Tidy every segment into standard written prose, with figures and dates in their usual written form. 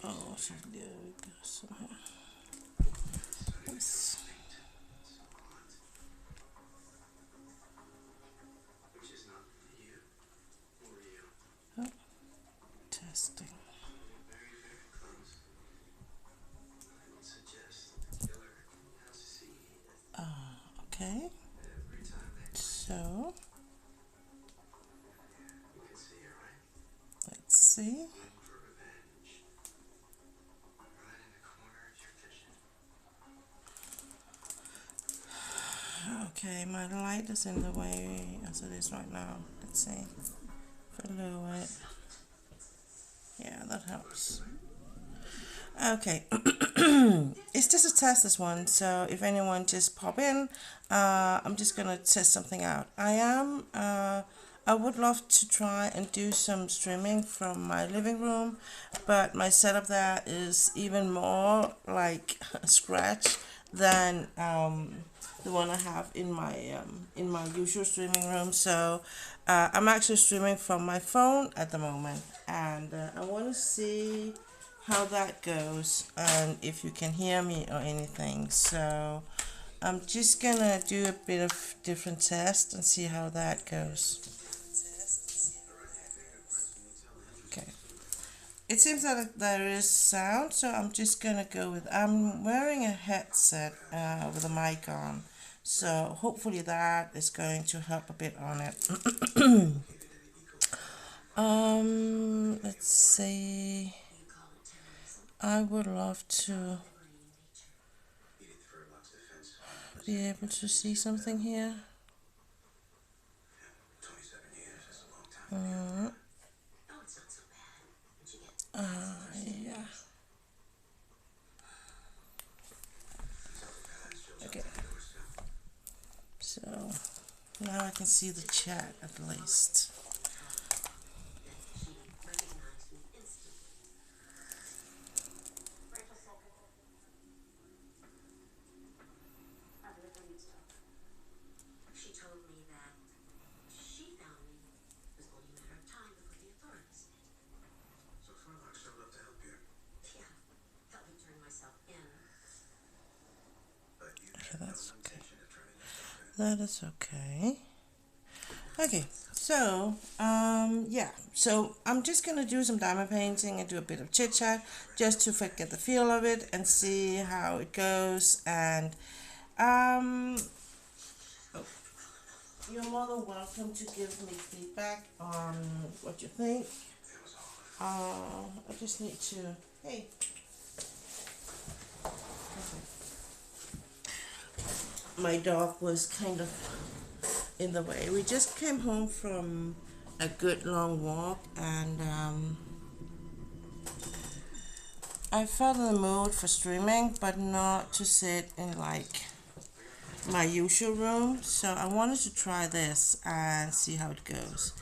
Oh, så ligger så her. Yes. Oh, testing. Okay. So let's see. Okay, my light is in the way as it is right now. Let's see. If I lower it. Yeah, that helps. Okay. It's just a test, this one, so if anyone just pop in, I'm just gonna test something out. I would love to try and do some streaming from my living room, but my setup there is even more like a scratch than the one I have in my usual streaming room. So I'm actually streaming from my phone at the moment, and I want to see how that goes and if you can hear me or anything. So I'm just gonna do a bit of different test and see how that goes. Okay, it seems that there is sound, so I'm just gonna go with, I'm wearing a headset with a mic on, so hopefully that is going to help a bit on it. Let's see, I would love to be able to see something here. Yeah. Okay. So now I can see the chat at least. Okay, that's okay. That is okay. Okay, so yeah, so I'm just gonna do some diamond painting and do a bit of chit chat just to get the feel of it and see how it goes. And oh, you're more than welcome to give me feedback on what you think. I just need to, hey. My dog was kind of in the way. We just came home from a good long walk, and I felt in the mood for streaming, but not to sit in like my usual room. So I wanted to try this and see how it goes.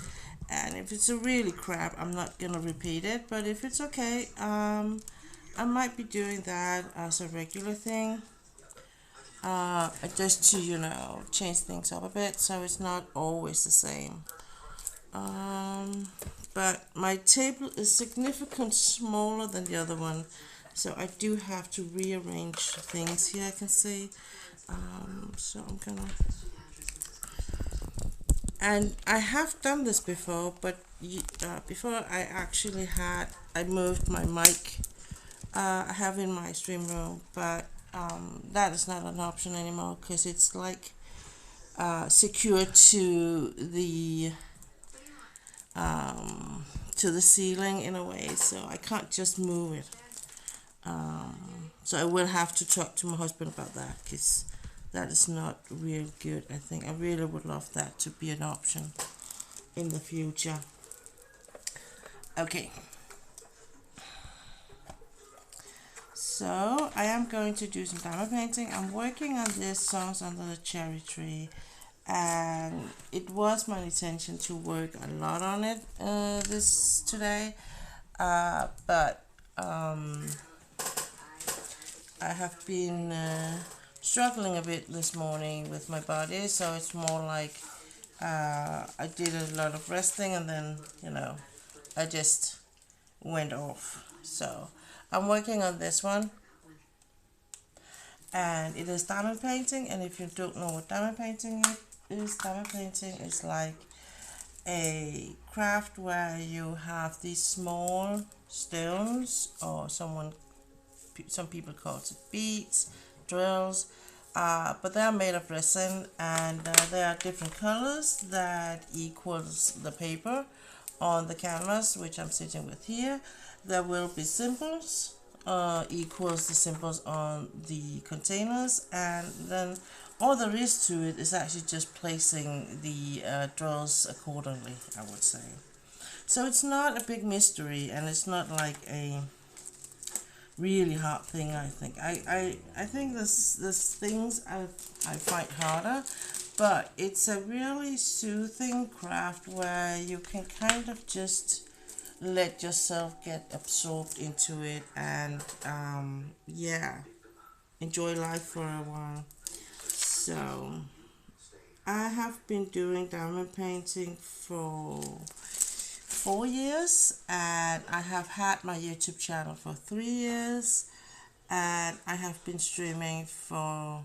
And if it's a really crap, I'm not gonna repeat it. But if it's okay, I might be doing that as a regular thing. Just to, change things up a bit so it's not always the same. But my table is significantly smaller than the other one, so I do have to rearrange things here, I can see. So I'm gonna, and I have done this before, but before I moved my mic I have in my stream room, but that is not an option anymore because it's like secured to the ceiling in a way, so I can't just move it. So I will have to talk to my husband about that because that is not real good. I think I really would love that to be an option in the future. Okay. So I am going to do some diamond painting. I'm working on this Songs Under the Cherry Tree, and it was my intention to work a lot on it this today, but I have been struggling a bit this morning with my body, so it's more like I did a lot of resting and then I just went off. So I'm working on this one, and it is diamond painting. And if you don't know what diamond painting is, diamond painting is like a craft where you have these small stones, or some people call it beads, drills, but they are made of resin, and there are different colors that equals the paper on the canvas, which I'm sitting with here. There will be symbols equals the symbols on the containers, and then all there is to it is actually just placing the drills accordingly, I would say. So it's not a big mystery, and it's not like a really hard thing. I think I think this things I find harder, but it's a really soothing craft where you can kind of just let yourself get absorbed into it, and yeah, enjoy life for a while. So I have been doing diamond painting for 4 years, and I have had my YouTube channel for 3 years, and I have been streaming for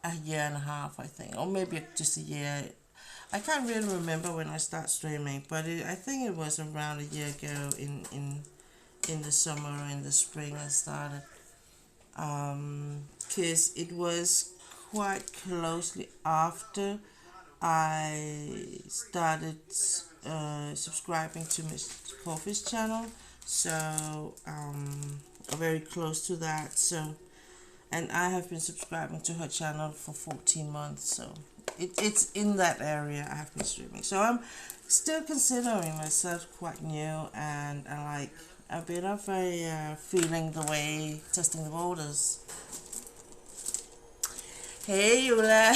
a year and a half, I think, or maybe just a year. I can't really remember when I started streaming, but I think it was around a year ago in the summer or in the spring I started, because it was quite closely after I started subscribing to Miss Coffee's channel, so very close to that. So, and I have been subscribing to her channel for 14 months, so it's in that area I have been streaming. So I'm still considering myself quite new, and I like a bit of a feeling the way, testing the waters. Hey Eula!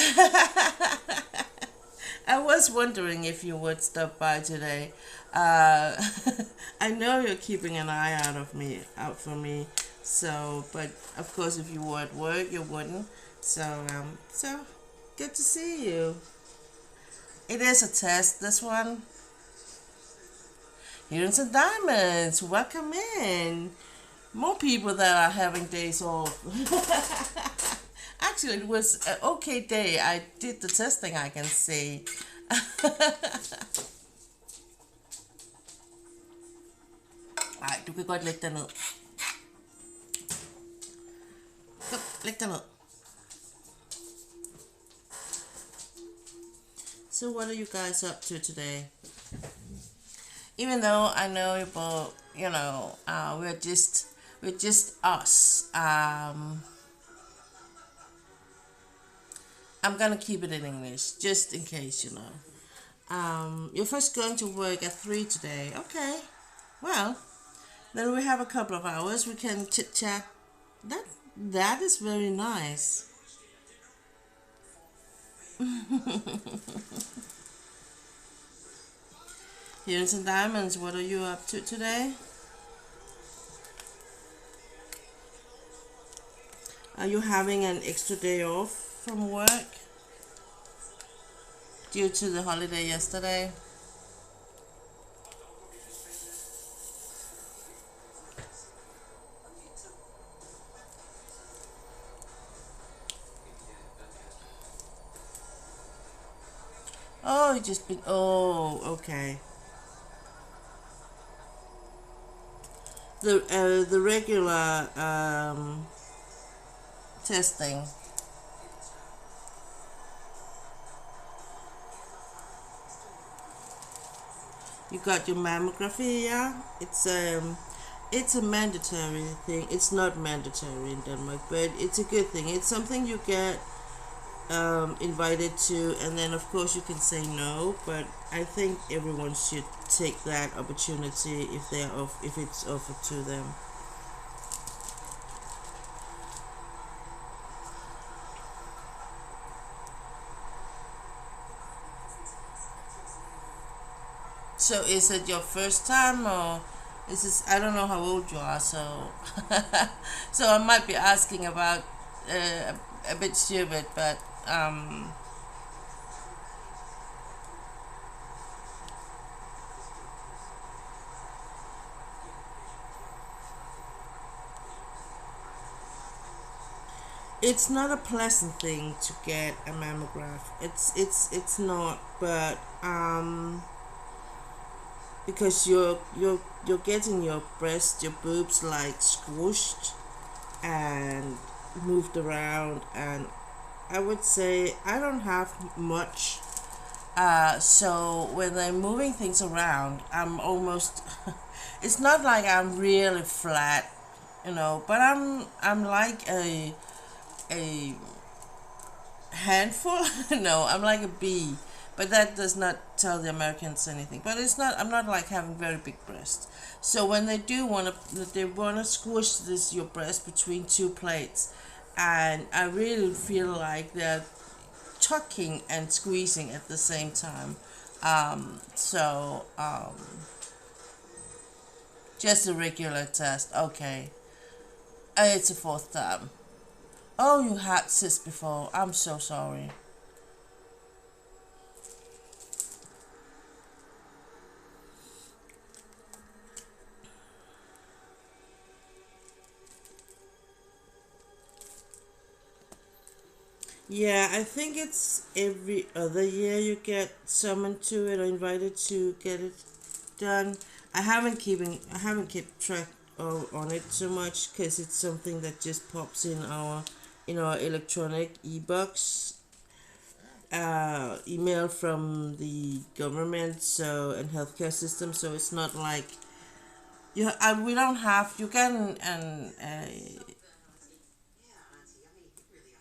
I was wondering if you would stop by today. I know you're keeping an eye out for me. So, but of course, if you were at work, you wouldn't. So good to see you. It is a test, this one. Here's some diamonds. Welcome in. More people that are having days off. Actually, it was an okay day. I did the testing, I can say. Ej, du kan godt lægge dig ned. Kom, læg dig ned. So what are you guys up to today? Even though I know you both, we're just us. I'm gonna keep it in English, just in case, You're first going to work at 3 today. Okay. Well, then we have a couple of hours. We can chit chat. That is very nice. Here's some diamonds. What are you up to today? Are you having an extra day off from work due to the holiday yesterday? Oh, you just been. Oh, okay. The regular testing. You got your mammography, yeah? It's a mandatory thing. It's not mandatory in Denmark, but it's a good thing. It's something you get invited to, and then of course you can say no, but I think everyone should take that opportunity if it's offered to them. So is it your first time, or is this, I don't know how old you are, so so I might be asking about a bit stupid, but it's not a pleasant thing to get a mammograph. It's not, but because you're getting your breast, your boobs like squished and moved around, and I would say I don't have much. So when they're moving things around, I'm almost. It's not like I'm really flat, but I'm like a handful. No, I'm like a bee, but that does not tell the Americans anything. But it's not. I'm not like having very big breasts. So when they wanna squish your breast between two plates, and I really feel like they're tucking and squeezing at the same time. Just a regular test. Okay, it's a fourth time. Oh, you had cysts before. I'm so sorry. Yeah, I think it's every other year you get summoned to it or invited to get it done. I haven't kept track on it so much because it's something that just pops in our electronic e-box email from the government and healthcare system. So it's not like we don't have you get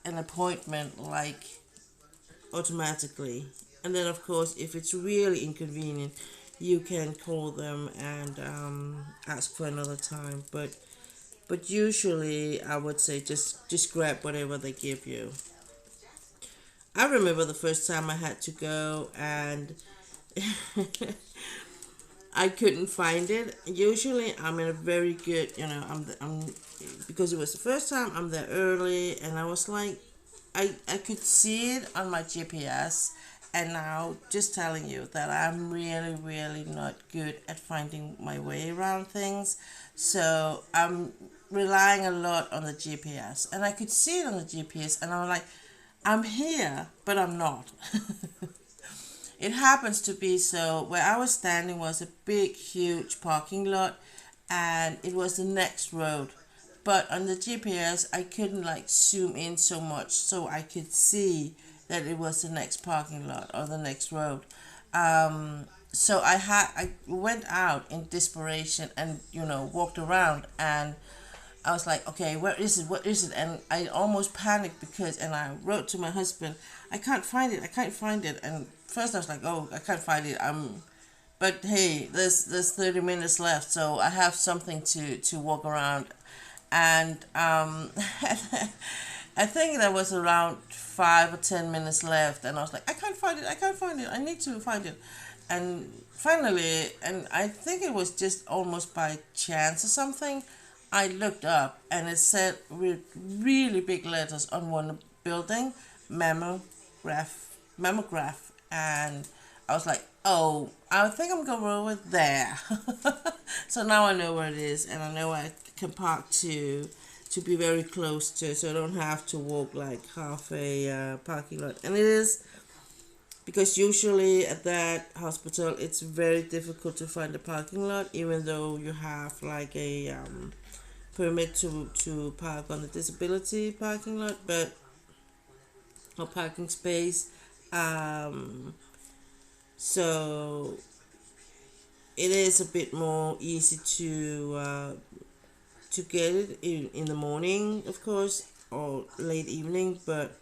an appointment like automatically. And then, of course, if it's really inconvenient, you can call them and ask for another time. But usually, I would say just grab whatever they give you. I remember the first time I had to go and I couldn't find it. Usually, I'm in a very good, I'm because it was the first time. I'm there early, and I was like, I could see it on my GPS, and now just telling you that I'm really, really not good at finding my way around things. So I'm relying a lot on the GPS, and I could see it on the GPS, and I'm like, I'm here, but I'm not. It happens to be so where I was standing was a big, huge parking lot, and it was the next road. But on the GPS, I couldn't like zoom in so much so I could see that it was the next parking lot or the next road. So I went out in desperation and walked around, and I was like, okay, where is it? What is it? And I almost panicked and I wrote to my husband, I can't find it. I can't find it. And first I was like, oh, I can't find it. But hey, there's 30 minutes left, so I have something to walk around. And I think there was around 5 or 10 minutes left, and I was like, I can't find it. I can't find it. I need to find it. And finally, and I think it was just almost by chance or something, I looked up and it said with really big letters on one building, mammograph, mammograph, and I was like, oh, I think I'm going to roll with there. So now I know where it is, and I know I can park to be very close to it, so I don't have to walk like half a parking lot. And it is because usually at that hospital it's very difficult to find a parking lot, even though you have like a permit to park on the disability parking lot, but or parking space. So it is a bit more easy to get it in the morning, of course, or late evening, but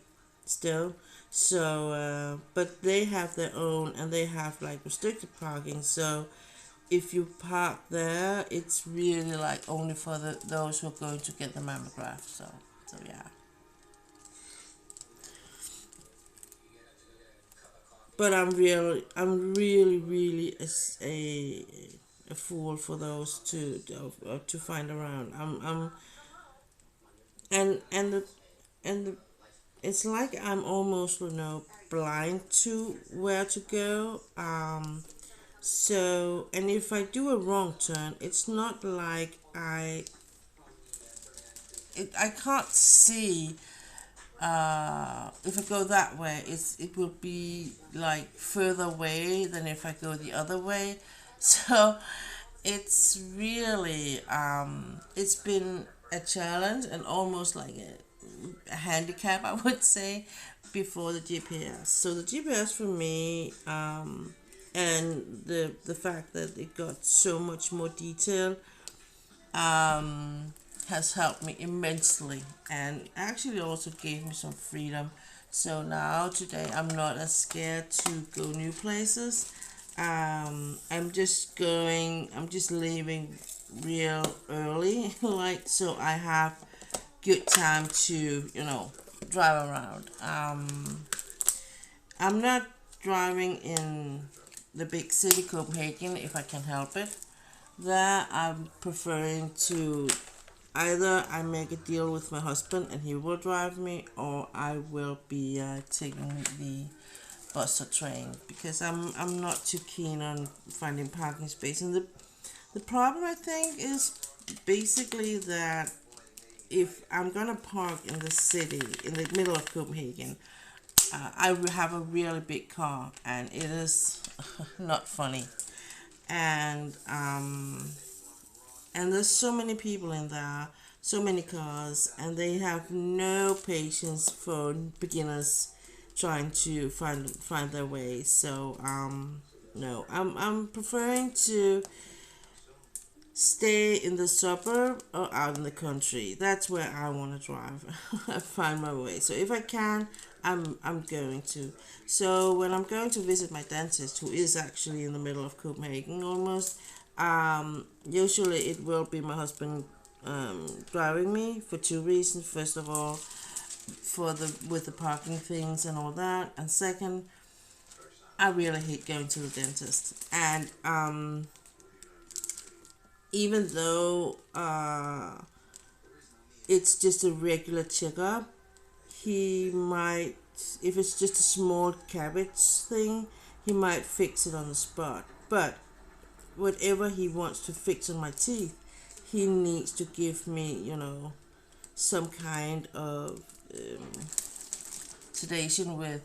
still. So, but they have their own, and they have like restricted parking. So, if you park there, it's really like only for those who are going to get the mammograph. So yeah. But I'm really a fool for those to find around. I'm and the it's like I'm almost blind to where to go. So and if I do a wrong turn, it's not like I can't see if I go that way, it will be like further away than if I go the other way. So it's really it's been a challenge and almost like a handicap, I would say, before the GPS. So the GPS for me, and the fact that it got so much more detail, um, has helped me immensely, and actually also gave me some freedom. So now today I'm not as scared to go new places. I'm just leaving real early, like, so I have good time to, drive around. I'm not driving in the big city Copenhagen if I can help it. There I'm preferring to either I make a deal with my husband and he will drive me, or I will be taking the bus or train, because I'm not too keen on finding parking space. And the problem, I think, is basically that if I'm gonna park in the city in the middle of Copenhagen, I have a really big car, and it is not funny. And and there's so many people in there, so many cars, and they have no patience for beginners trying to find their way. So no, I'm preferring to stay in the suburb or out in the country. That's where I want to drive. I find my way. So if I can, I'm going to. So when I'm going to visit my dentist, who is actually in the middle of Copenhagen almost, usually it will be my husband driving me for two reasons. First of all, for the with the parking things and all that, and second, I really hate going to the dentist. And even though it's just a regular checkup, he might, if it's just a small cabbage thing, he might fix it on the spot. But whatever he wants to fix on my teeth, he needs to give me, some kind of sedation with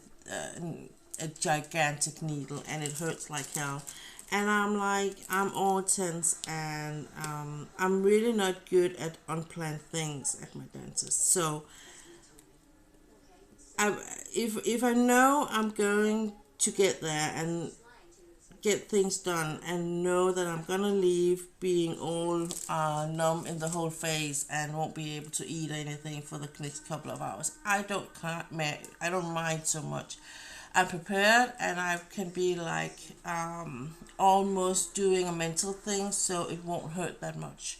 a gigantic needle, and it hurts like hell. And I'm like, I'm all tense, and I'm really not good at unplanned things at my dentist. So if I know I'm going to get there and get things done, and know that I'm gonna leave being all numb in the whole face and won't be able to eat anything for the next couple of hours, I don't mind so much. I'm prepared, and I can be like almost doing a mental thing, so it won't hurt that much.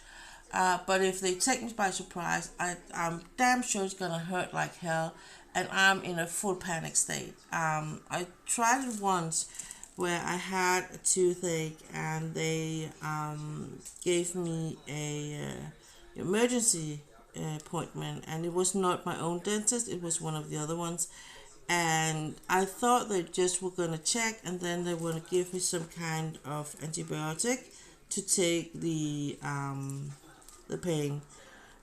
But if they take me by surprise, I'm damn sure it's gonna hurt like hell, and I'm in a full panic state. I tried it once where I had a toothache, and they gave me a emergency appointment, and it was not my own dentist, it was one of the other ones. And I thought they just were going to check, and then they were going to give me some kind of antibiotic to take the pain.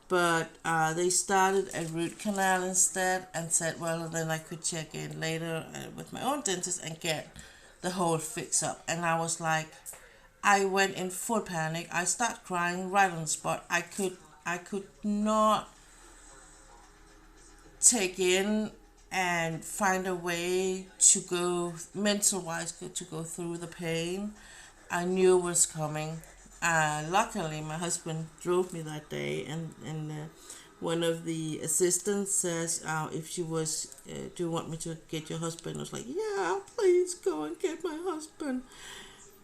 But they started a root canal instead, and said, well, then I could check in later with my own dentist and get the whole fix up. And I was like, I went in full panic. I started crying right on the spot. I could not take in and find a way to go mental wise to go through the pain. I knew it was coming. Luckily, my husband drove me that day, and one of the assistants says, if she was, do you want me to get your husband? I was like, yeah, please go and get my husband.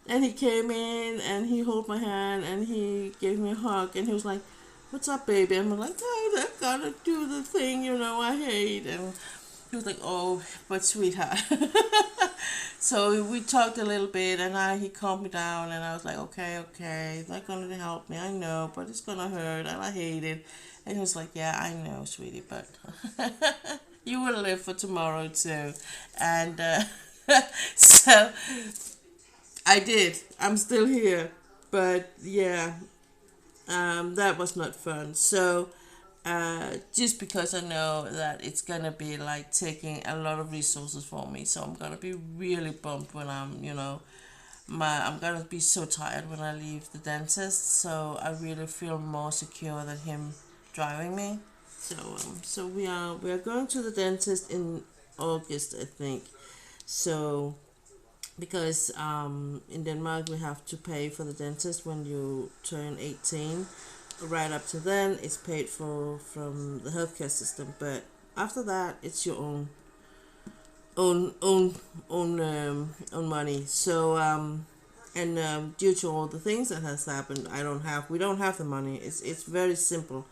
And he came in, and he held my hand, and he gave me a hug, and he was like, what's up, baby? I'm like, oh, they're gonna do the thing, I hate. And he was like, oh, but sweetheart. So we talked a little bit, and he calmed me down, and I was like, okay, it's not going to help me, I know, but it's going to hurt, and I hate it. And he was like, yeah, I know, sweetie, but you will live for tomorrow, too. And so I did. I'm still here. But, yeah, that was not fun. So just because I know that it's gonna be like taking a lot of resources for me. So I'm gonna be really bummed when I'm gonna be so tired when I leave the dentist. So I really feel more secure than him driving me. So we are going to the dentist in August, I think. So because in Denmark we have to pay for the dentist when you turn 18. Right up to then, it's paid for from the healthcare system, but after that, it's your own own own money. So and due to all the things that has happened, we don't have the money. It's very simple.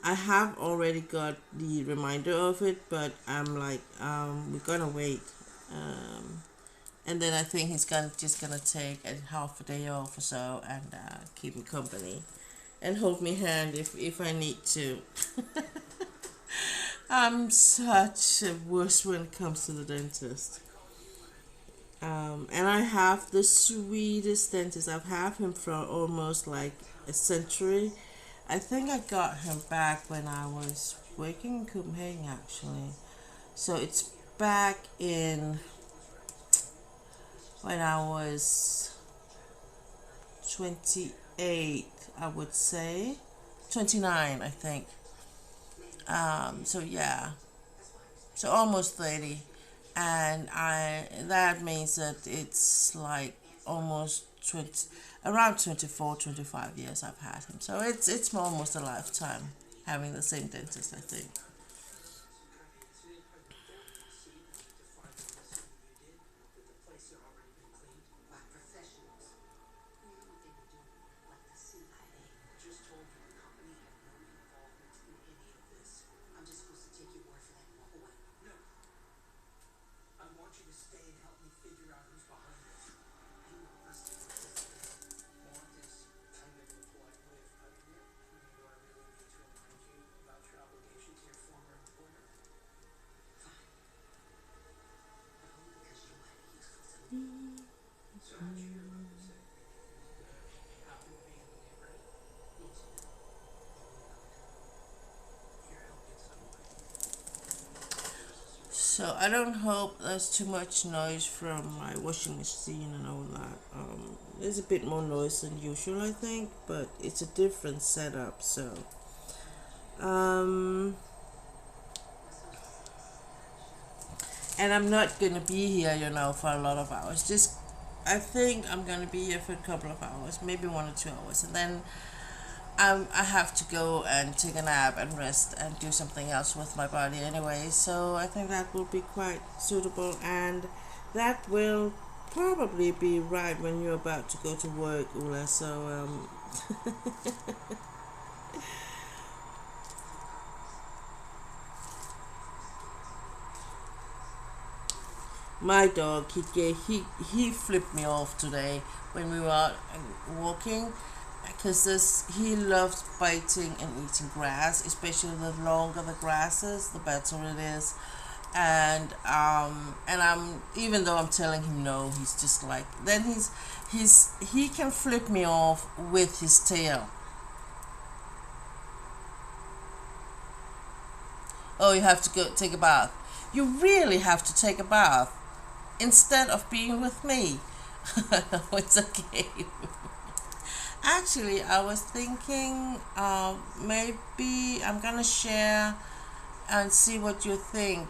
I have already got the reminder of it, but I'm like, we're gonna wait. And then I think he's just gonna take a half a day off or so and keep me company and hold me hand if I need to. I'm such a wuss when it comes to the dentist. And I have the sweetest dentist. I've had him for almost like a century. I think I got him back when I was working in Copenhagen actually. So it's back in when I was 28, I would say. 29, I think. So yeah, so almost 30, and I that means that it's like almost 20, around 24, 25 years I've had him. So it's almost a lifetime having the same dentist, I think. So I don't hope there's too much noise from my washing machine and all that. There's a bit more noise than usual, I think, but it's a different setup. So um, and I'm not gonna be here, for a lot of hours. Just I think I'm gonna be here for a couple of hours, maybe 1 or 2 hours, and then I have to go and take a nap and rest and do something else with my body anyway. So I think that will be quite suitable, and that will probably be right when you're about to go to work, Ula. So my dog, he flipped me off today when we were out walking, because this he loves biting and eating grass, especially the longer the grass is, the better it is. And I'm even though I'm telling him no, he's just like, then he can flip me off with his tail. Oh, you have to go take a bath. You really have to take a bath instead of being with me. No, it's okay. Actually, I was thinking maybe I'm gonna share and see what you think.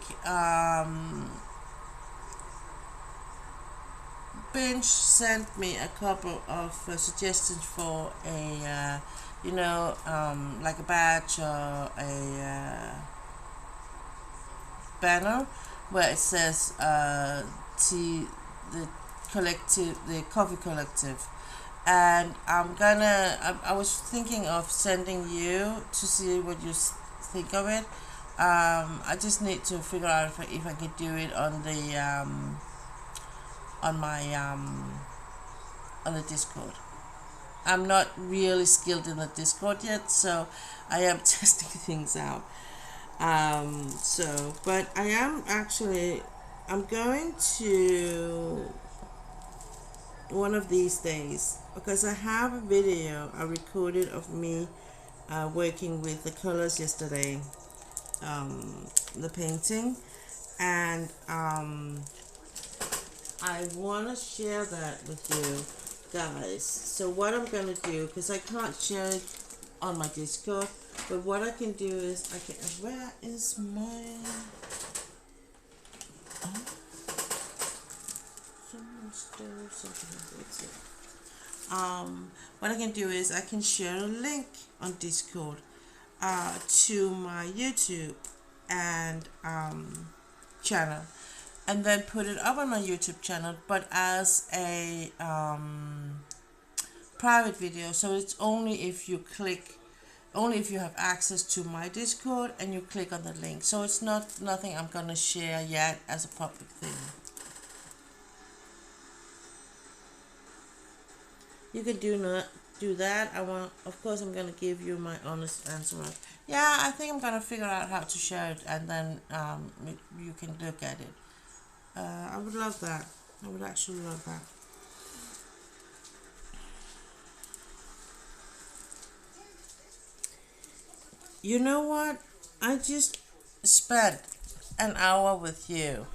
Binge sent me a couple of suggestions for like a badge or a banner where it says the the coffee collective, and I was thinking of sending you to see what you think of it. I just need to figure out if I could do it on the on my on the Discord. I'm not really skilled in the Discord yet, so I am testing things out. But I am actually, I'm going to one of these days, because I have a video I recorded of me working with the colors yesterday, the painting, and I want to share that with you guys. So what I'm going to do, because I can't share it on my Discord, but what I can do is I can, where is my, oh, someone stole something. It's it. What I can do is I can share a link on Discord to my YouTube and channel, and then put it up on my YouTube channel, but as a private video. So it's only if you have access to my Discord and you click on the link. So it's nothing I'm gonna share yet as a public thing. You can do that. Of course, I'm gonna give you my honest answer. Yeah, I think I'm gonna figure out how to share it, and then you can look at it. I would love that. I would actually love that. You know what? I just spent an hour with you.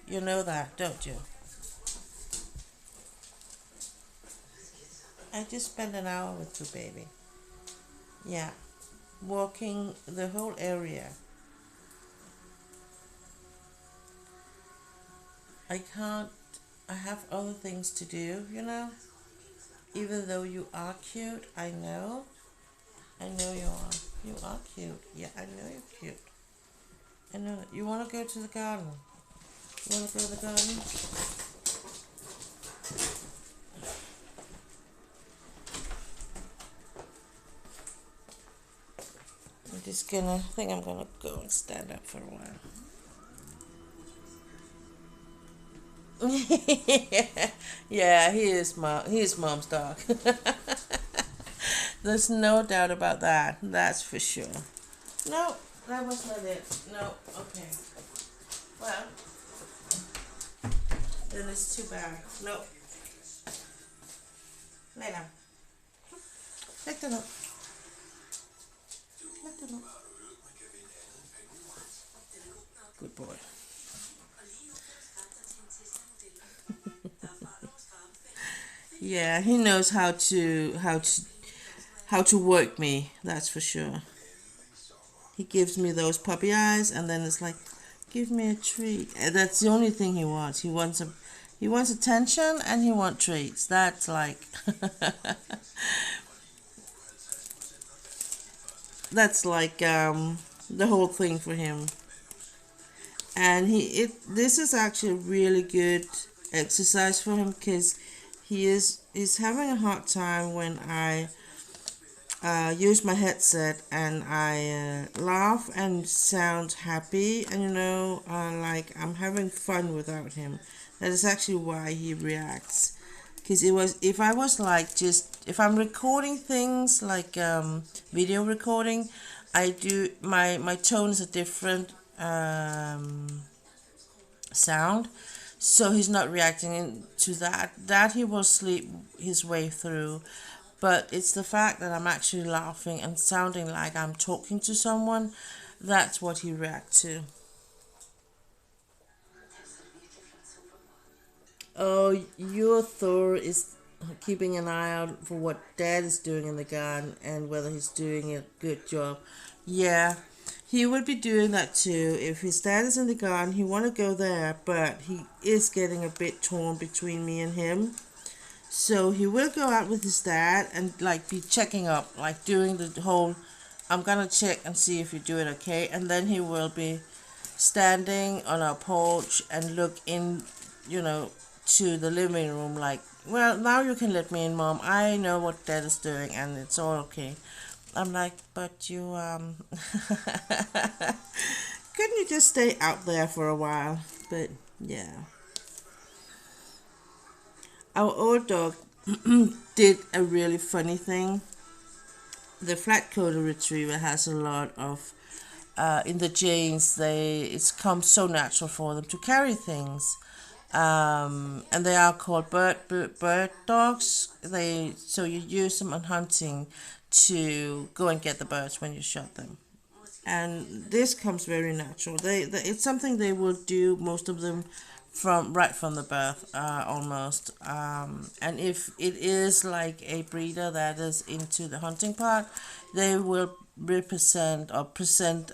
You know that, don't you? I just spent an hour with you, baby. Yeah. Walking the whole area. I have other things to do, you know? Even though you are cute, I know. I know you are. You are cute. Yeah, I know you're cute. I know that. You want to go to the garden? You want to go to the garden? I think I'm gonna go and stand up for a while. Yeah, he is mom's dog. There's no doubt about that. That's for sure. No, that was not it. No, okay. Well, then it's too bad. No. Lay down. Lift it up. Lift it up. Good boy. Yeah, he knows how to work me. That's for sure. He gives me those puppy eyes, and then it's like, give me a treat. And that's the only thing he wants. He wants attention, and he wants treats. That's like that's like the whole thing for him. And this is actually a really good exercise for him, because he's having a hard time when I use my headset and I laugh and sound happy, and like I'm having fun without him. That is actually why he reacts. Because if I was like, if I'm recording things like video recording, I do my tone is a different sound, so he's not reacting to that he will sleep his way through. But it's the fact that I'm actually laughing and sounding like I'm talking to someone, that's what he reacts to. Oh, your Thor is keeping an eye out for what Dad is doing in the garden and whether he's doing a good job. Yeah, he would be doing that too. If his dad is in the garden, he want to go there, but he is getting a bit torn between me and him. So he will go out with his dad and like be checking up, like doing the whole, I'm gonna check and see if you do it okay, and then he will be standing on our porch and look in, to the living room like, well, now you can let me in, Mom. I know what Dad is doing and it's all okay. I'm like, but you, couldn't you just stay out there for a while? But yeah. Our old dog did a really funny thing. The flat-coated retriever has a lot of, in the genes, it's come so natural for them to carry things. And they are called bird dogs. So you use them on hunting to go and get the birds when you shot them. And this comes very natural. It's something they will do, most of them, from right from the birth, almost. And if it is like a breeder that is into the hunting part, they will represent or present,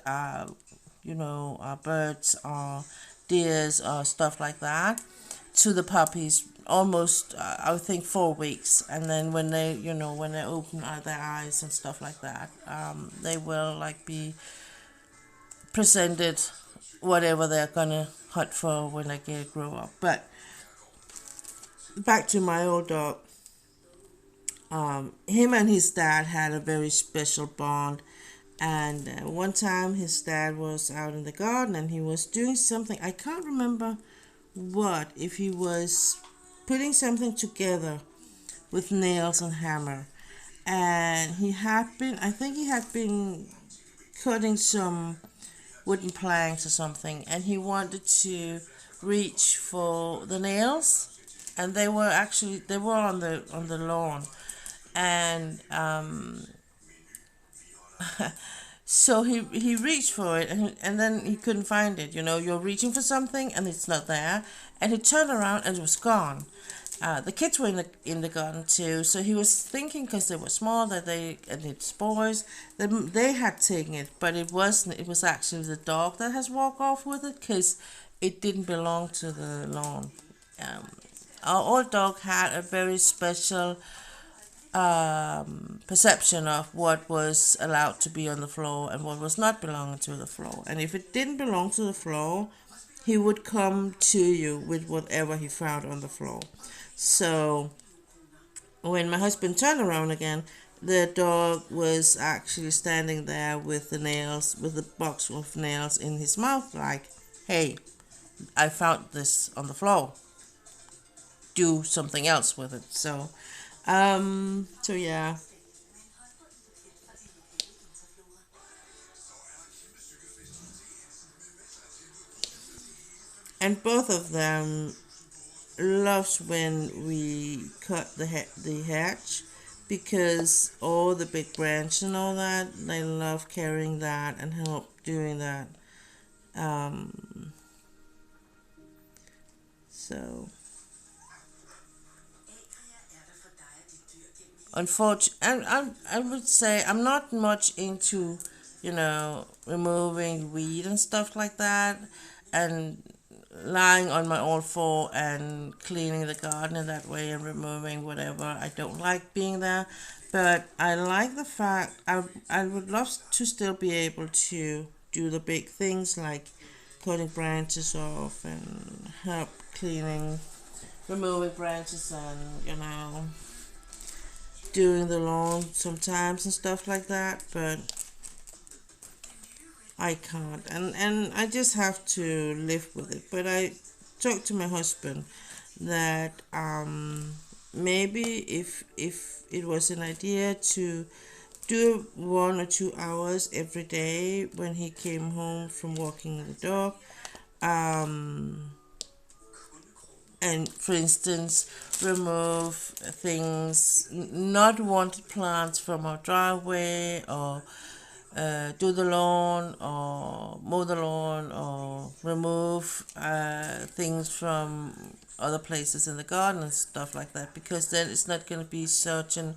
birds or deers or stuff like that to the puppies almost, I would think, 4 weeks. And then when they open their eyes and stuff like that, they will like be presented whatever they're gonna hunt for when they grow up. But back to my old dog, him and his dad had a very special bond. And one time his dad was out in the garden and he was doing something, I can't remember what, if he was putting something together with nails and hammer. And I think he had been cutting some wooden planks or something, and he wanted to reach for the nails, and they were on the lawn, and so he reached for it, and then he couldn't find it. You're reaching for something and it's not there, and he turned around and it was gone. The kids were in the garden too, so he was thinking, because they were small, and it's boys, that they had taken it, but it wasn't. It was actually the dog that has walked off with it, because it didn't belong to the lawn. Um, our old dog had a very special perception of what was allowed to be on the floor and what was not belonging to the floor. And if it didn't belong to the floor, he would come to you with whatever he found on the floor. So when my husband turned around again, the dog was actually standing there with the box of nails in his mouth, like, "Hey, I found this on the floor. Do something else with it." So yeah. And both of them loves when we cut the hatch, because all the big branch and all that, they love carrying that and help doing that. Um, so unfortunately, I would say I'm not much into, removing weed and stuff like that, and lying on my all four and cleaning the garden in that way and removing whatever I don't like being there. But I like the fact I would love to still be able to do the big things like cutting branches off and help cleaning, removing branches, and doing the lawn sometimes and stuff like that. But I can't, and I just have to live with it. But I talked to my husband that maybe if it was an idea to do 1 or 2 hours every day when he came home from walking the dog, um, and for instance remove things, not wanted plants from our driveway, or do the lawn or mow the lawn, or remove things from other places in the garden and stuff like that, because then it's not going to be such a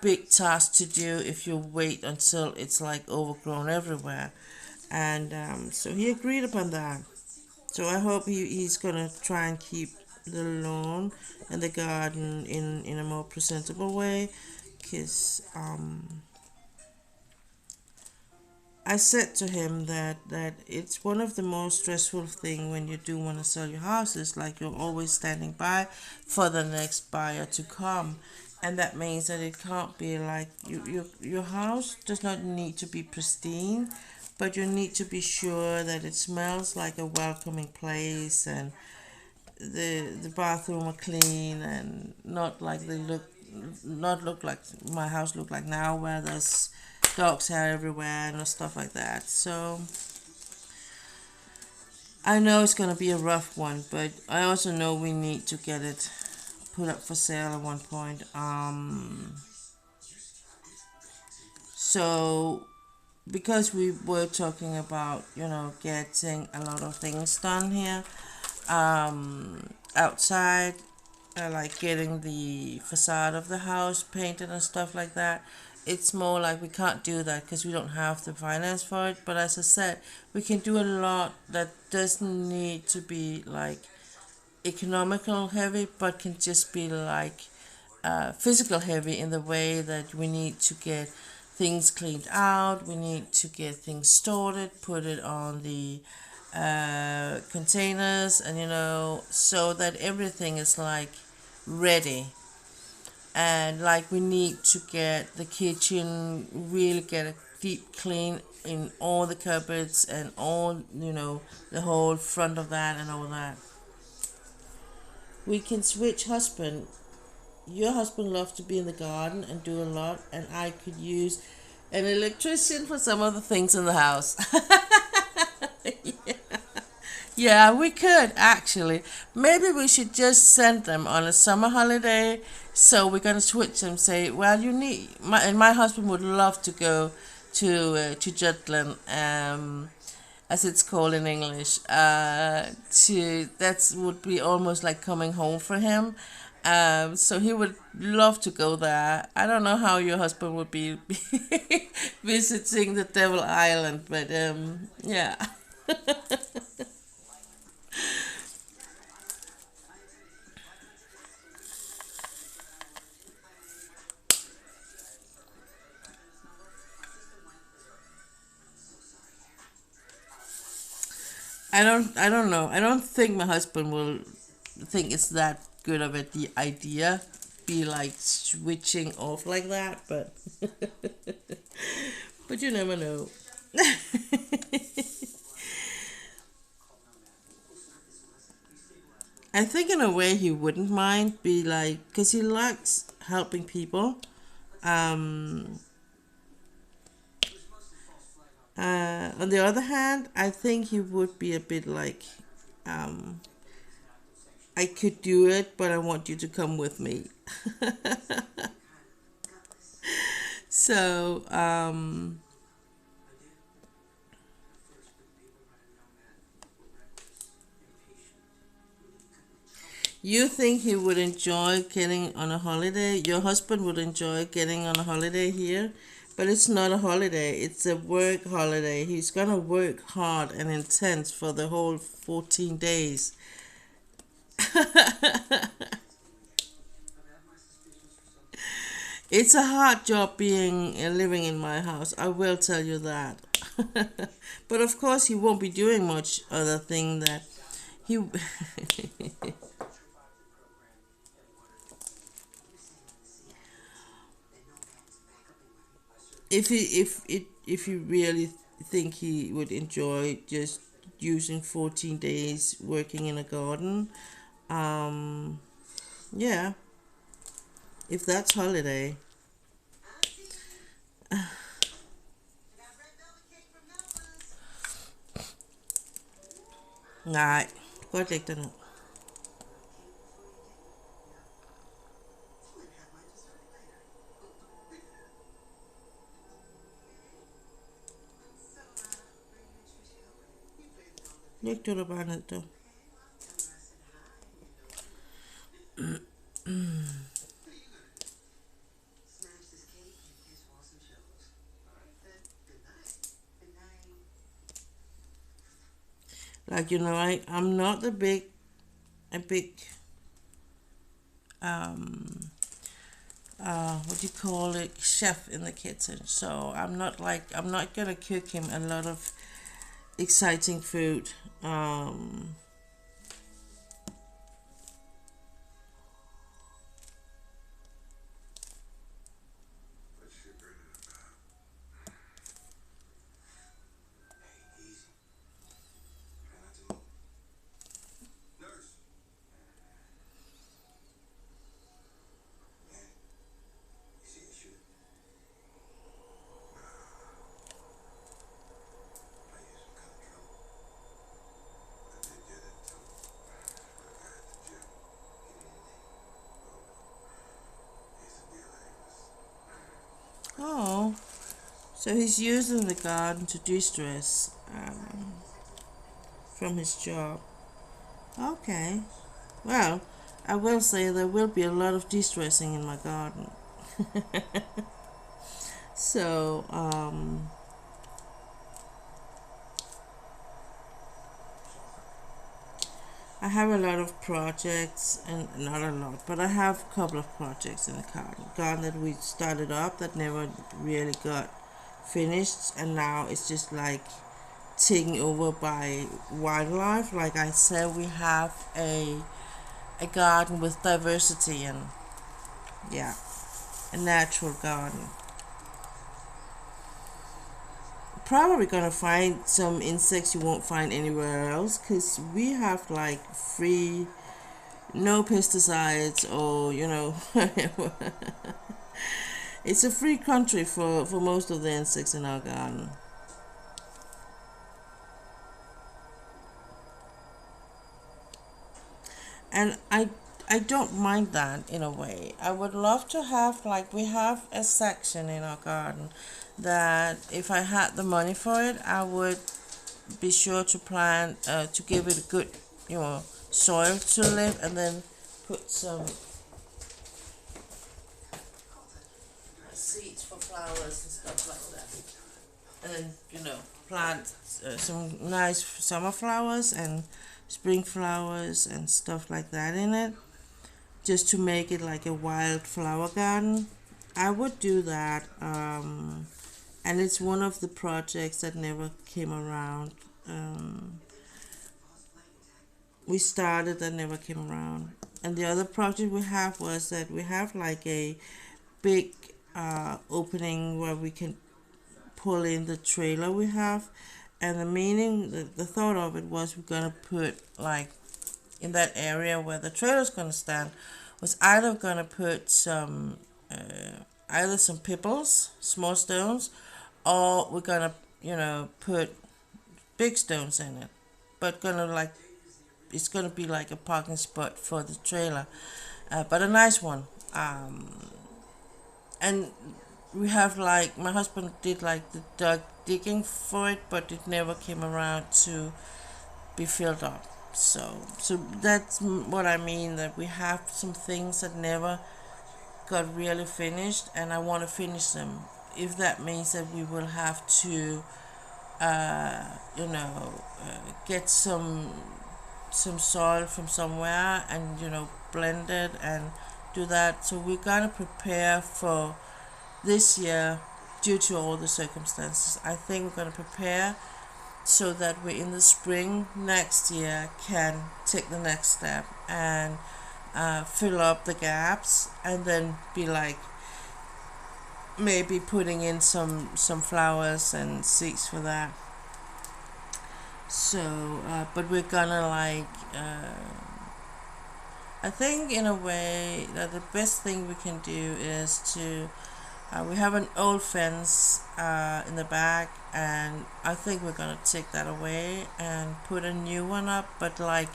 big task to do if you wait until it's like overgrown everywhere. And so he agreed upon that. So I hope he's going to try and keep the lawn and the garden in a more presentable way, because I said to him that it's one of the most stressful thing when you do want to sell your house, is like you're always standing by for the next buyer to come. And that means that it can't be like your house does not need to be pristine, but you need to be sure that it smells like a welcoming place, and the bathroom are clean, and not look like my house look like now, where there's dogs hair everywhere and stuff like that. So I know it's gonna be a rough one, but I also know we need to get it put up for sale at one point. So because we were talking about, getting a lot of things done here, outside, like getting the facade of the house painted and stuff like that. It's more like we can't do that because we don't have the finance for it. But as I said, we can do a lot that doesn't need to be like economical heavy, but can just be like physical heavy in the way that we need to get things cleaned out, we need to get things stored, put it on the containers, and so that everything is like ready. And like we need to get the kitchen, really get a deep clean in all the cupboards and all, the whole front of that and all that. We can switch husband. Your husband loves to be in the garden and do a lot, and I could use an electrician for some of the things in the house. Yeah, we could actually. Maybe we should just send them on a summer holiday. So we're gonna switch them. Say, well, you need my husband would love to go to Jutland, as it's called in English. To That's would be almost like coming home for him. So he would love to go there. I don't know how your husband would be visiting the Devil Island, but yeah. I don't know. I don't think my husband will think it's that good of the idea be like switching off like that, but but you never know. I think in a way he wouldn't mind be like because he likes helping people. Um, on the other hand, I think he would be a bit like, um, I could do it, but I want you to come with me. So, you think he would enjoy getting on a holiday? Your husband would enjoy getting on a holiday here, but it's not a holiday, it's a work holiday. He's gonna work hard and intense for the whole 14 days. It's a hard job being living in my house, I will tell you that. But of course, he won't be doing much other thing that he. If you really think he would enjoy just using 14 days working in a garden, um, yeah, if that's holiday. Nej, godt lægge den ned. Læg du der bare ned, du. Like, I'm not a big um what do you call it, chef in the kitchen. So I'm not gonna cook him a lot of exciting food. So he's using the garden to de-stress from his job. Okay. Well, I will say there will be a lot of de-stressing in my garden. So, I have a lot of projects, and not a lot, but I have a couple of projects in the garden that we started up that never really got finished, and now it's just like taken over by wildlife. Like I said, we have a garden with diversity, and yeah, a natural garden. Probably gonna find some insects you won't find anywhere else, because we have like free, no pesticides, or it's a free country for most of the insects in our garden. And I don't mind that in a way. I would love to have, like, we have a section in our garden that if I had the money for it, I would be sure to plant, to give it a good, soil to live, and then put some seeds for flowers and stuff like that. And then, plant some nice summer flowers and spring flowers and stuff like that in it, just to make it like a wild flower garden. I would do that, and it's one of the projects that never came around. We started and never came around. And the other project we have was that we have like a big opening where we can pull in the trailer we have. And the meaning, the thought of it was we're gonna put, like, in that area where the trailer's gonna stand, was either gonna put some either some pebbles, small stones, or we're gonna put big stones in it, but it's gonna be like a parking spot for the trailer, but a nice one. And we have, like, my husband did like the digging for it, but it never came around to be filled up. So that's what I mean, that we have some things that never got really finished, and I want to finish them. If that means that we will have to, get some soil from somewhere and blend it and do that. So we're gonna prepare for this year due to all the circumstances. I think we're gonna prepare so that we in the spring next year can take the next step and fill up the gaps, and then be like maybe putting in some flowers and seeds for that. So but we're gonna, like, I think in a way that the best thing we can do is to we have an old fence in the back, and I think we're gonna take that away and put a new one up, but like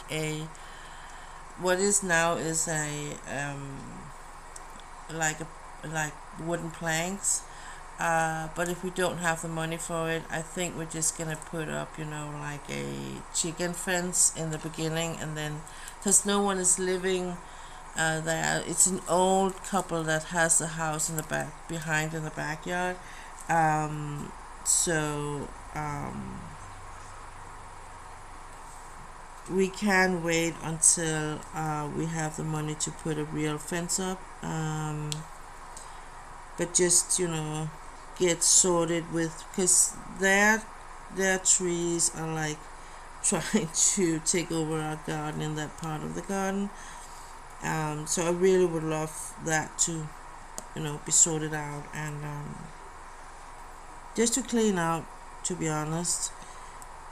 what is now is a like wooden planks. But if we don't have the money for it, I think we're just gonna put up, like a chicken fence in the beginning, and then, because no one is living there. It's an old couple that has the house in the back, behind in the backyard. So we can wait until we have the money to put a real fence up. But just get sorted with, because their trees are like trying to take over our garden in that part of the garden. So I really would love that to be sorted out, and just to clean out, to be honest,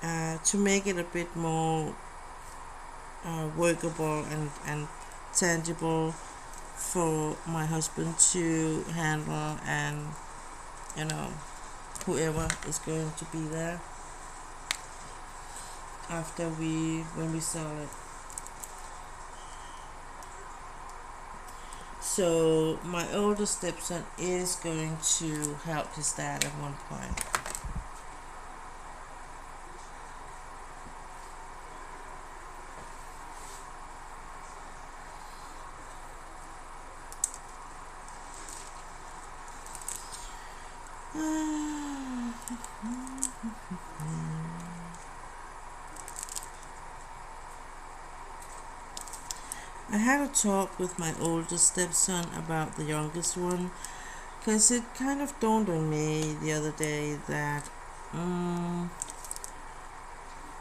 to make it a bit more workable and tangible for my husband to handle, and whoever is going to be there after when we sell it. So my older stepson is going to help his dad at one point. I had a talk with my older stepson about the youngest one, because it kind of dawned on me the other day that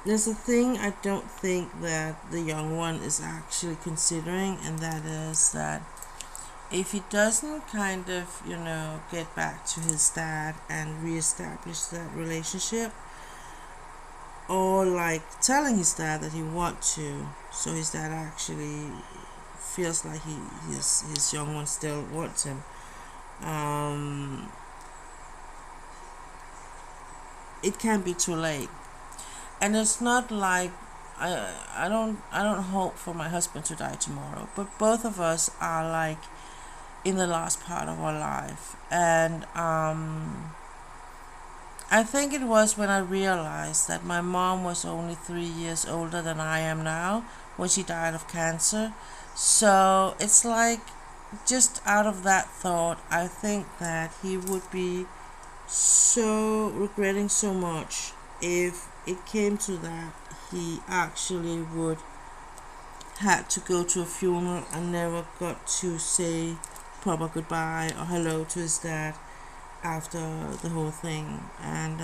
there's a thing I don't think that the young one is actually considering, and that is that if he doesn't kind of, get back to his dad and reestablish that relationship, or like telling his dad that he wants to, so his dad actually feels like his young one still wants him, it can be too late. And it's not like I don't hope for my husband to die tomorrow, but both of us are like in the last part of our life. And I think it was when I realized that my mom was only 3 years older than I am now when she died of cancer. So it's like, just out of that thought, I think that he would be so regretting so much if it came to that he actually would had to go to a funeral and never got to say proper goodbye or hello to his dad after the whole thing. And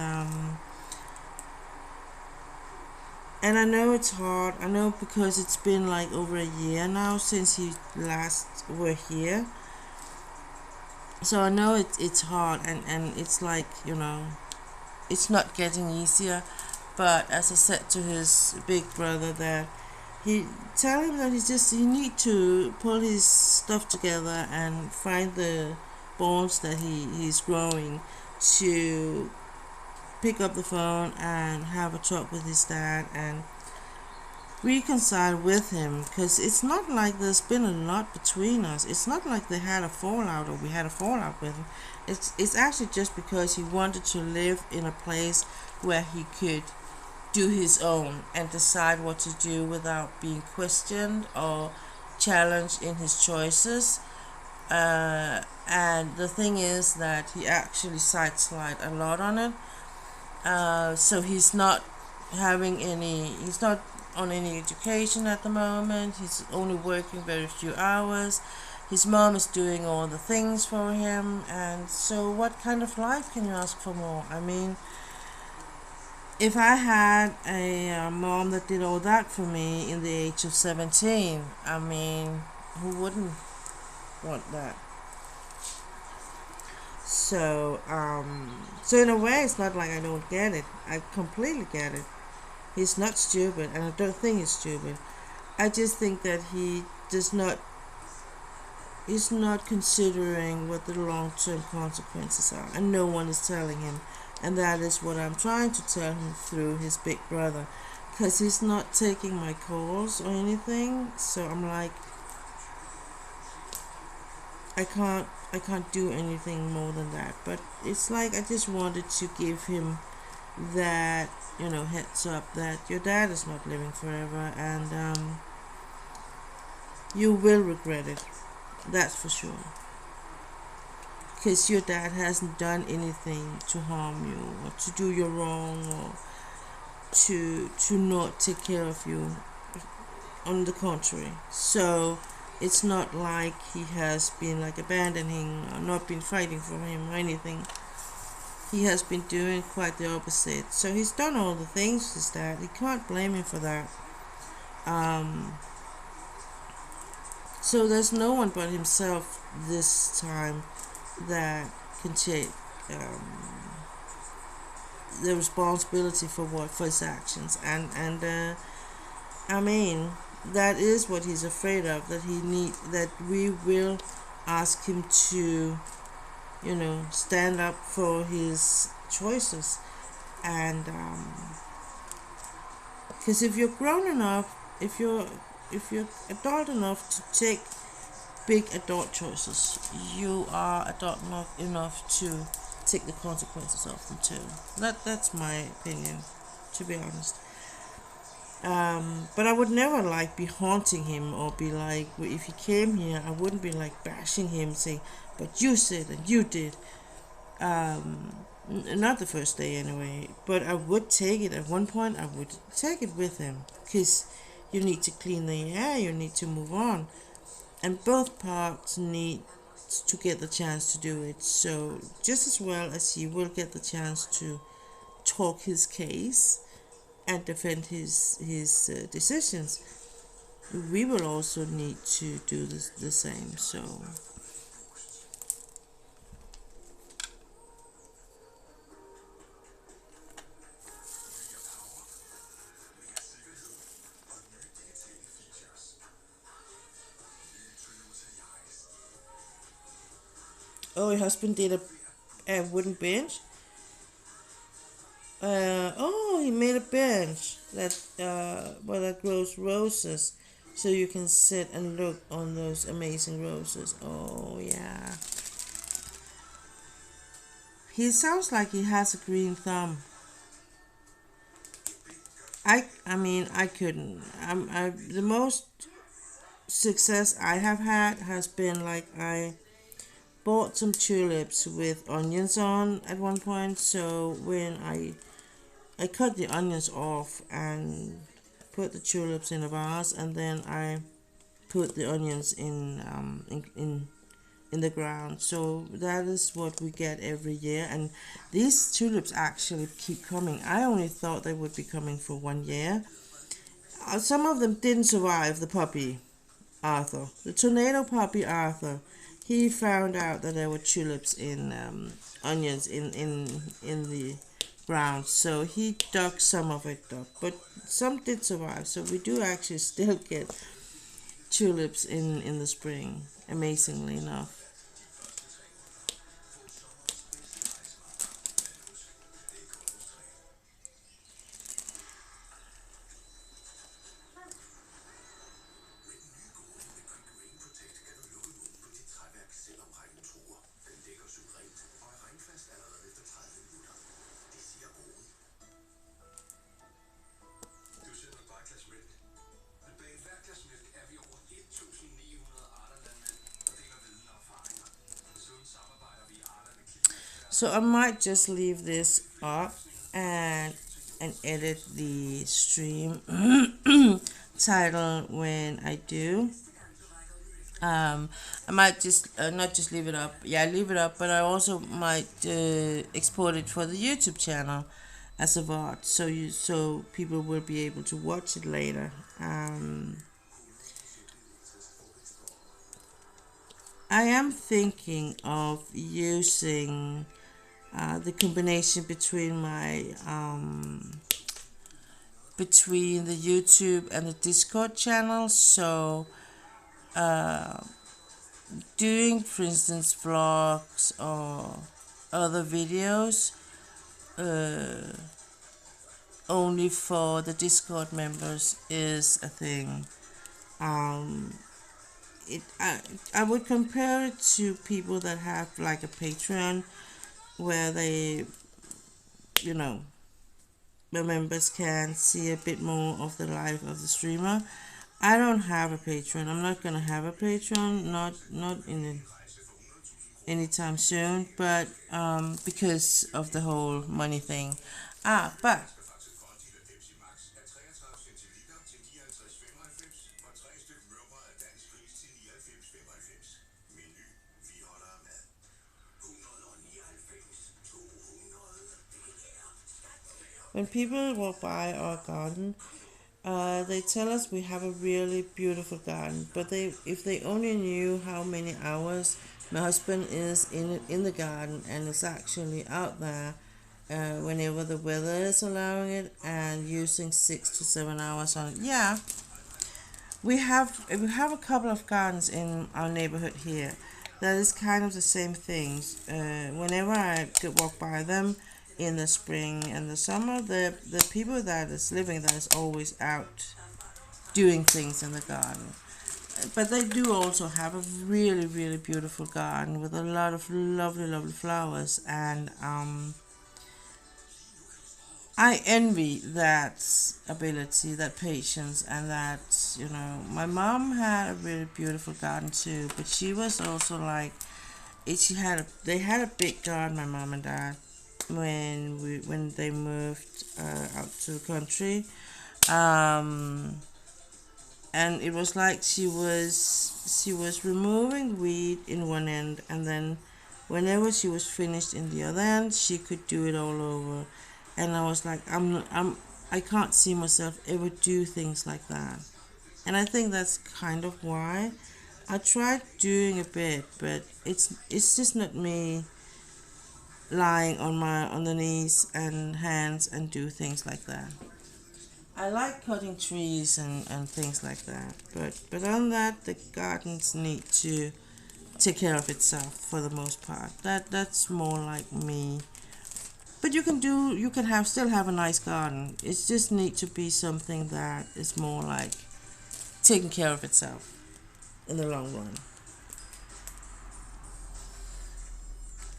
I know it's hard. I know, because it's been like over a year now since he last were here. So I know it's hard, and it's like, it's not getting easier. But as I said to his big brother, that tell him that he need to pull his stuff together and find the bonds that he's growing, to pick up the phone and have a talk with his dad and reconcile with him, because it's not like there's been a lot between us. It's not like they had a fallout or we had a fallout with him. It's actually just because he wanted to live in a place where he could do his own and decide what to do without being questioned or challenged in his choices. And the thing is that he actually sideswiped a lot on it. So he's not on any education at the moment. He's only working very few hours. His mom is doing all the things for him, and so what kind of life can you ask for more? I mean, if I had a mom that did all that for me in the age of 17, I mean, who wouldn't want that? So in a way, it's not like I don't get it. I completely get it. He's not stupid, and I don't think he's stupid. I just think that he's not considering what the long-term consequences are, and no one is telling him. And that is what I'm trying to tell him through his big brother, because he's not taking my calls or anything. So I'm like, I can't do anything more than that. But it's like, I just wanted to give him that, heads up that your dad is not living forever, and you will regret it. That's for sure. Because your dad hasn't done anything to harm you or to do you wrong or to not take care of you. On the contrary. So it's not like he has been like abandoning or not been fighting for him or anything. He has been doing quite the opposite. So he's done all the things to his dad. He can't blame him for that. So there's no one but himself this time that can take the responsibility for his actions, and I mean, that is what he's afraid of, that we will ask him to stand up for his choices. And because if you're grown enough, if you're adult enough to take big adult choices, you are adult enough to take the consequences of them too. That's my opinion, to be honest. But I would never like be haunting him or be like, if he came here, I wouldn't be like bashing him, saying, "But you said and you did." Not the first day anyway, but I would take it. At one point, I would take it with him because you need to clean the air, you need to move on, and both parts need to get the chance to do it. So just as well as he will get the chance to talk his case and defend his decisions, we will also need to do the same. So oh, your husband did a wooden bench. Oh, he made a bench that where that grows roses, so you can sit and look on those amazing roses. Oh yeah, he sounds like he has a green thumb. I mean I couldn't. The most success I have had has been like I bought some tulips with onions on at one point. So when I cut the onions off and put the tulips in a vase, and then I put the onions in the ground. So that is what we get every year, and these tulips actually keep coming. I only thought they would be coming for 1 year. Some of them didn't survive the puppy Arthur, the tornado puppy Arthur. He found out that there were tulips in onions in the ground, so he dug some of it up, but some did survive. So we do actually still get tulips in the spring, amazingly enough. So I might just leave this up and edit the stream title when I do. I might just not just leave it up. Yeah, leave it up, but I also might export it for the YouTube channel as a VOD, so people will be able to watch it later. I am thinking of using the combination between my between the YouTube and the Discord channel. So doing, for instance, vlogs or other videos only for the Discord members is a thing. Um, I would compare it to people that have like a Patreon where they, you know, the members can see a bit more of the life of the streamer. I don't have a Patreon. I'm not gonna have a Patreon. Not in anytime soon. But because of the whole money thing. But when people walk by our garden, they tell us we have a really beautiful garden. But if they only knew how many hours my husband is in the garden and is actually out there whenever the weather is allowing it and using 6 to 7 hours on it. Yeah, we have a couple of gardens in our neighborhood here. That is kind of the same things. Whenever I walk by them in the spring and the summer, the people that is living there is always out doing things in the garden. But they do also have a really, really beautiful garden with a lot of lovely, lovely flowers, and I envy that ability, that patience, and that, my mom had a really beautiful garden too, but she was also like, they had a big garden, my mom and dad, when they moved out to the country. Um, and it was like she was removing weed in one end, and then whenever she was finished in the other end, she could do it all over. And I was like, I can't see myself ever do things like that. And I think that's kind of why I tried doing a bit, but it's just not me lying on the knees and hands and do things like that. I like cutting trees and things like that, but on that, the gardens need to take care of itself for the most part. That's more like me. But you can have still have a nice garden. It just need to be something that is more like taking care of itself in the long run.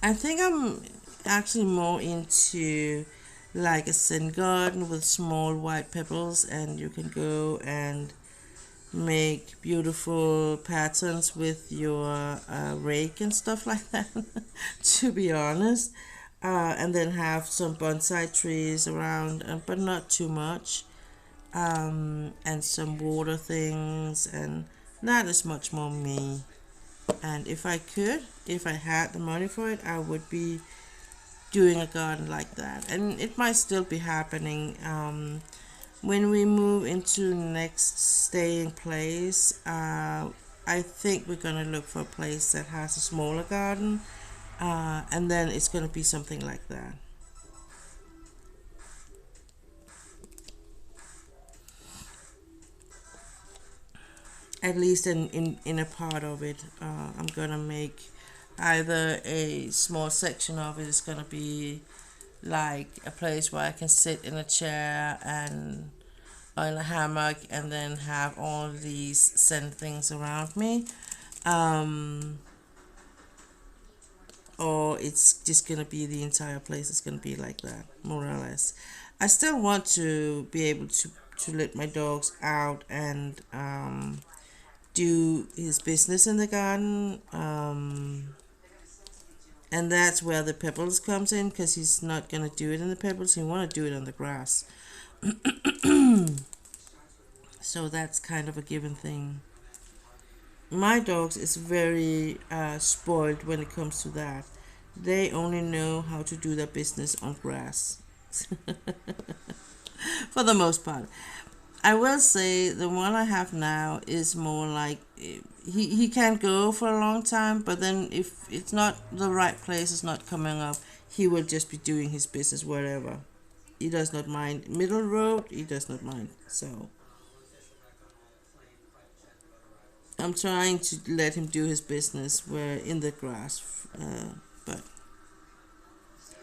I think I'm actually more into like a sun garden with small white pebbles, and you can go and make beautiful patterns with your rake and stuff like that, to be honest. And then have some bonsai trees around, but not too much. And some water things, and that is much more me. And if I had the money for it, I would be doing a garden like that. And it might still be happening. When we move into next staying place, I think we're gonna look for a place that has a smaller garden, and then it's gonna be something like that. At least in a part of it, I'm gonna make either a small section of it is gonna be like a place where I can sit in a chair and on a hammock, and then have all these scent things around me. Um, or it's just gonna be the entire place is gonna be like that, more or less. I still want to be able to let my dogs out and do his business in the garden. And that's where the pebbles comes in, because he's not gonna do it in the pebbles. He want to do it on the grass. So that's kind of a given thing. My dogs is very spoiled when it comes to that. They only know how to do their business on grass. For the most part. I will say the one I have now is more like he can go for a long time, but then if it's not the right place, is not coming up, he will just be doing his business wherever. He does not mind middle road. He does not mind. So I'm trying to let him do his business where in the grass, but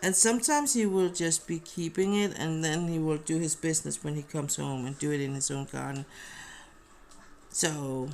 and sometimes he will just be keeping it, and then he will do his business when he comes home and do it in his own garden. So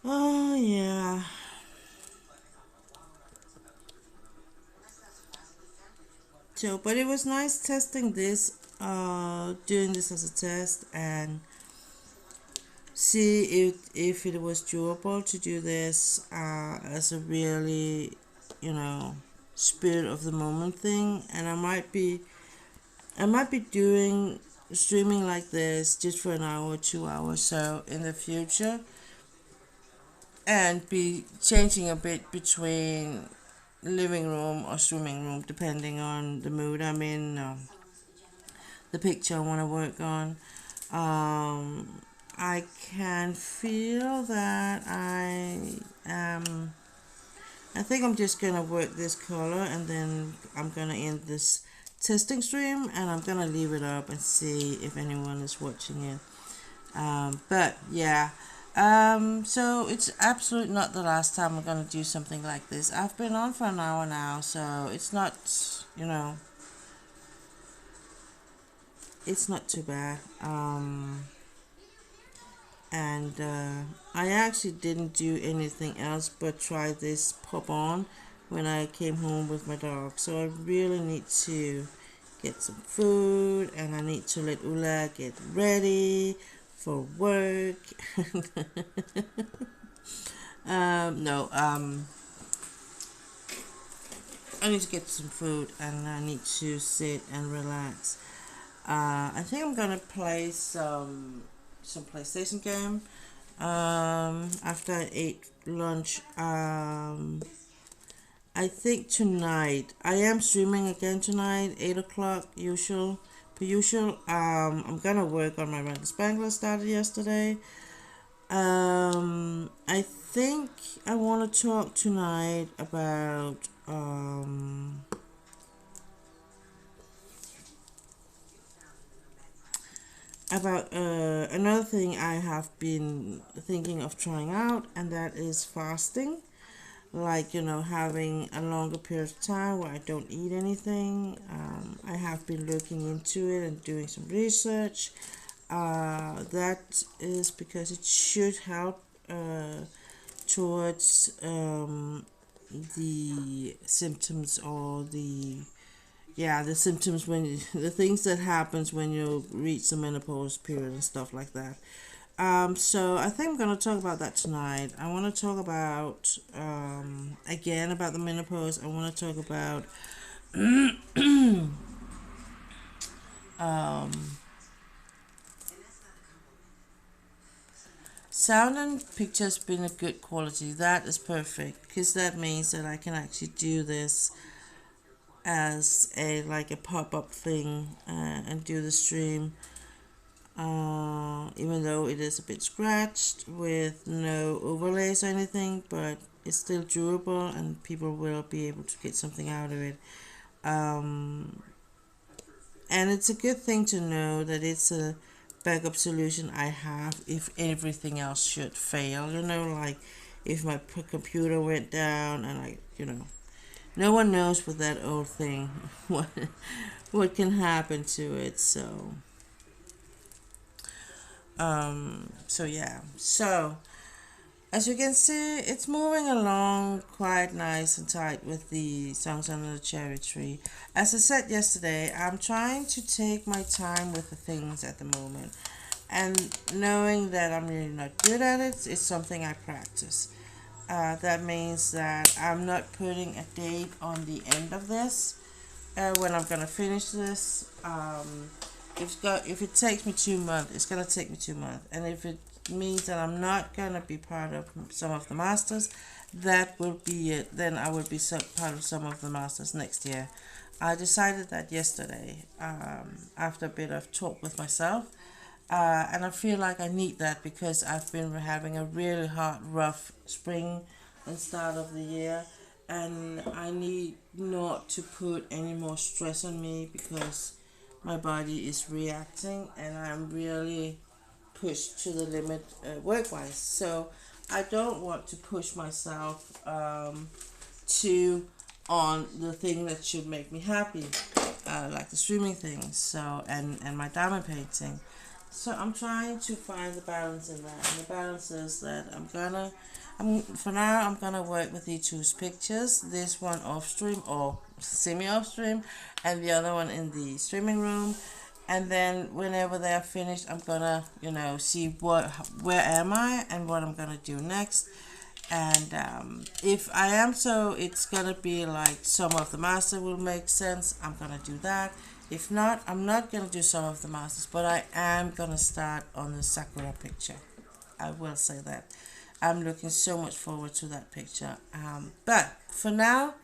oh yeah. So, but it was nice testing this, doing this as a test, and see if it was doable to do this as a really, you know, spirit of the moment thing. And I might be doing streaming like this just for an hour or 2 hours so in the future, and be changing a bit between living room or streaming room depending on the mood I'm in, the picture I want to work on. I can feel that I think I'm just gonna work this color and then I'm gonna end this testing stream and I'm gonna leave it up and see if anyone is watching it. But yeah, so it's absolutely not the last time I'm gonna do something like this. I've been on for an hour now, so it's not, you know, it's not too bad. And I actually didn't do anything else but try this pop on when I came home with my dog. So I really need to get some food and I need to let Ula get ready for work. No, I need to get some food and I need to sit and relax. I think I'm gonna play some PlayStation game after I ate lunch. I think tonight I am streaming again tonight, 8 o'clock per usual. I'm gonna work on my Red Spangler started yesterday. I think I want to talk tonight about another thing I have been thinking of trying out, and that is fasting. Like, you know, having a longer period of time where I don't eat anything. I have been looking into it and doing some research. That is because it should help towards the symptoms or the symptoms when the things that happens when you reach the menopause period and stuff like that. So I think I'm gonna talk about that tonight. I want to talk about again about the menopause. I want to talk about um, sound and pictures being a good quality. That is perfect because that means that I can actually do this as a pop-up thing and do the stream, even though it is a bit scratched with no overlays or anything, but it's still durable and people will be able to get something out of it. And it's a good thing to know that it's a backup solution I have if everything else should fail, you know, like if my computer went down and no one knows with that old thing what can happen to it. So yeah. So as you can see, it's moving along quite nice and tight with the songs under the cherry tree. As I said yesterday, I'm trying to take my time with the things at the moment, and knowing that I'm really not good at it, it's something I practice. That means that I'm not putting a date on the end of this when I'm gonna finish this. If it takes me 2 months, it's gonna take me 2 months, and if it means that I'm not gonna be part of some of the masters, that will be it. Then I will be part of some of the masters next year. I decided that yesterday after a bit of talk with myself. And I feel like I need that because I've been having a really hard, rough spring and start of the year, and I need not to put any more stress on me because my body is reacting and I'm really pushed to the limit work-wise. So I don't want to push myself too on the thing that should make me happy, like the streaming things. So and my diamond painting. So I'm trying to find the balance in that, and the balance is that for now I'm gonna work with the two pictures. This one off stream or semi off stream, and the other one in the streaming room. and then whenever they are finished, I'm gonna, you know, see where am I and what I'm gonna do next. And if I am, so it's gonna be like some of the master will make sense, I'm gonna do that. If not, I'm not gonna do some of the masters, but I am gonna start on the Sakura picture. I will say that. I'm looking so much forward to that picture. But for now,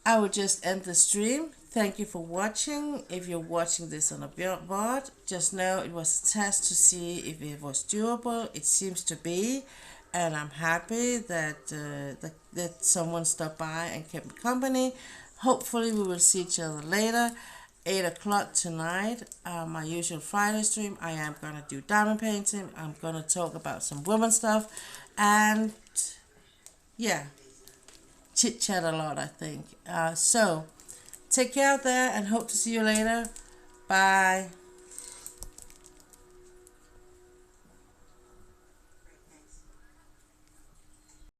I will just end the stream. Thank you for watching. If you're watching this on a board, just know it was a test to see if it was doable. It seems to be, and I'm happy that that someone stopped by and kept me company. Hopefully we will see each other later. 8 o'clock tonight, my usual Friday stream. I am going to do diamond painting. I'm going to talk about some women stuff, and yeah, chit chat a lot, I think. So take care out there and hope to see you later. Bye.